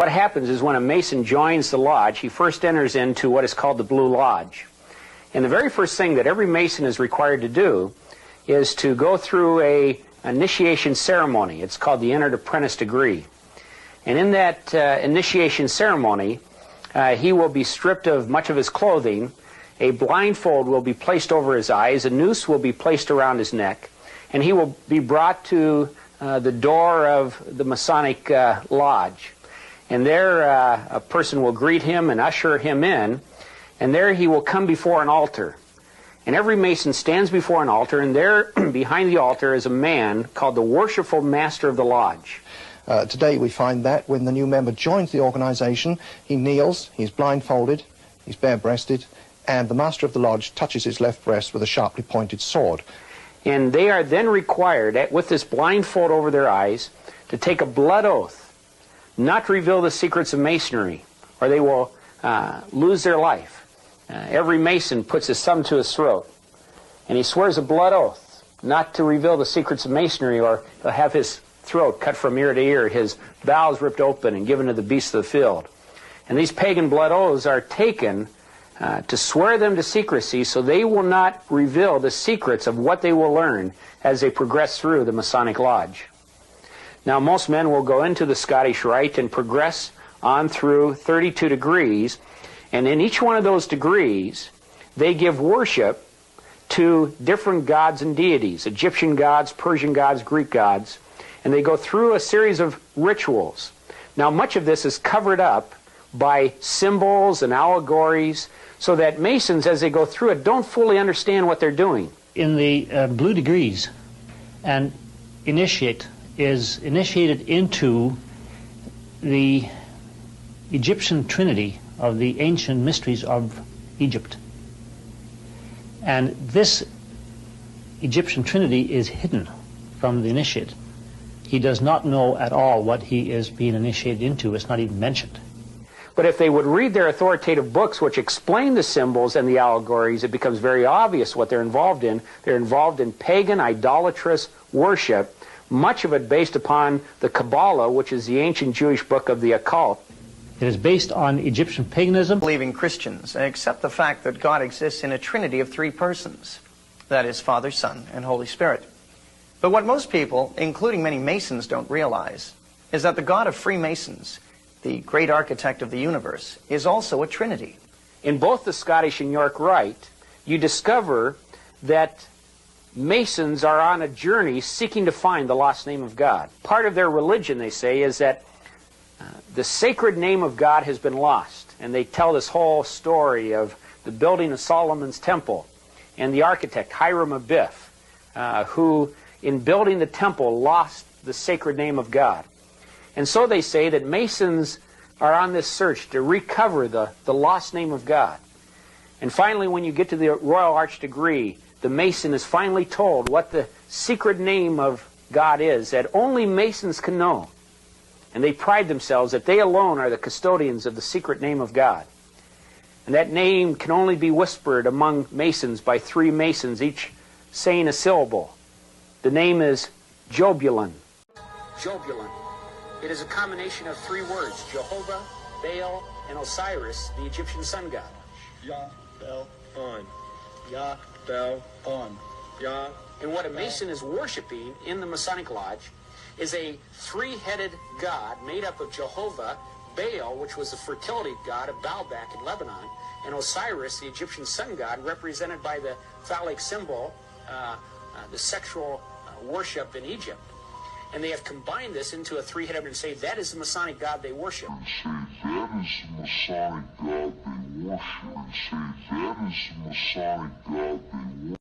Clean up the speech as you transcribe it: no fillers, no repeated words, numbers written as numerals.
What happens is when a Mason joins the lodge, he first enters into what is called the Blue Lodge. And the very first thing that every Mason is required to do is to go through an initiation ceremony. It's called the Entered Apprentice Degree. And in that initiation ceremony, he will be stripped of much of his clothing. A blindfold will be placed over his eyes. A noose will be placed around his neck. And he will be brought to the door of the Masonic lodge. And there a person will greet him and usher him in. And there he will come before an altar. And every Mason stands before an altar, and there behind the altar is a man called the Worshipful Master of the Lodge. Today we find that when the new member joins the organization, he kneels, he's blindfolded, he's bare-breasted, and the Master of the Lodge touches his left breast with a sharply pointed sword. And they are then required, with this blindfold over their eyes, to take a blood oath, not to reveal the secrets of Masonry, or they will lose their life. Every Mason puts his thumb to his throat, and he swears a blood oath not to reveal the secrets of Masonry, or he'll have his throat cut from ear to ear, his bowels ripped open and given to the beasts of the field. And these pagan blood oaths are taken to swear them to secrecy, so they will not reveal the secrets of what they will learn as they progress through the Masonic Lodge. Now, most men will go into the Scottish Rite and progress on through 32 degrees, and in each one of those degrees, they give worship to different gods and deities, Egyptian gods, Persian gods, Greek gods, and they go through a series of rituals. Now, much of this is covered up by symbols and allegories, so that Masons, as they go through it, don't fully understand what they're doing. In the blue degrees, an initiate is initiated into the Egyptian trinity of the ancient mysteries of Egypt. And this Egyptian trinity is hidden from the initiate. He does not know at all what he is being initiated into. It's not even mentioned. But if they would read their authoritative books which explain the symbols and the allegories, it becomes very obvious what they're involved in. They're involved in pagan, idolatrous worship, much of it based upon the Kabbalah, which is the ancient Jewish book of the occult. It is based on Egyptian paganism. Believing Christians accept the fact that God exists in a trinity of three persons. That is, Father, Son, and Holy Spirit. But what most people, including many Masons, don't realize is that the God of Freemasons, the great architect of the universe, is also a trinity. In both the Scottish and York Rite, you discover that Masons are on a journey seeking to find the lost name of God. Part of their religion, they say, is that the sacred name of God has been lost. And they tell this whole story of the building of Solomon's temple and the architect, Hiram Abiff, who, in building the temple, lost the sacred name of God. And so they say that Masons are on this search to recover the lost name of God. And finally, when you get to the Royal Arch degree, the Mason is finally told what the secret name of God is that only Masons can know. And they pride themselves that they alone are the custodians of the secret name of God. And that name can only be whispered among Masons by three Masons, each saying a syllable. The name is Jobulon. Jobulon. It is a combination of three words, Jehovah, Baal, and Osiris, the Egyptian sun god. Yah, Bel, On. Yah, Bel, On. Yah. And what a Mason is worshiping in the Masonic Lodge is a three-headed god made up of Jehovah, Baal, which was the fertility god of Baalbek in Lebanon, and Osiris, the Egyptian sun god, represented by the phallic symbol, the sexual worship in Egypt. And they have combined this into a three-headed and say that is the Masonic God they worship. And say that is the Masonic God they worship. And say that is the Masonic God they worship.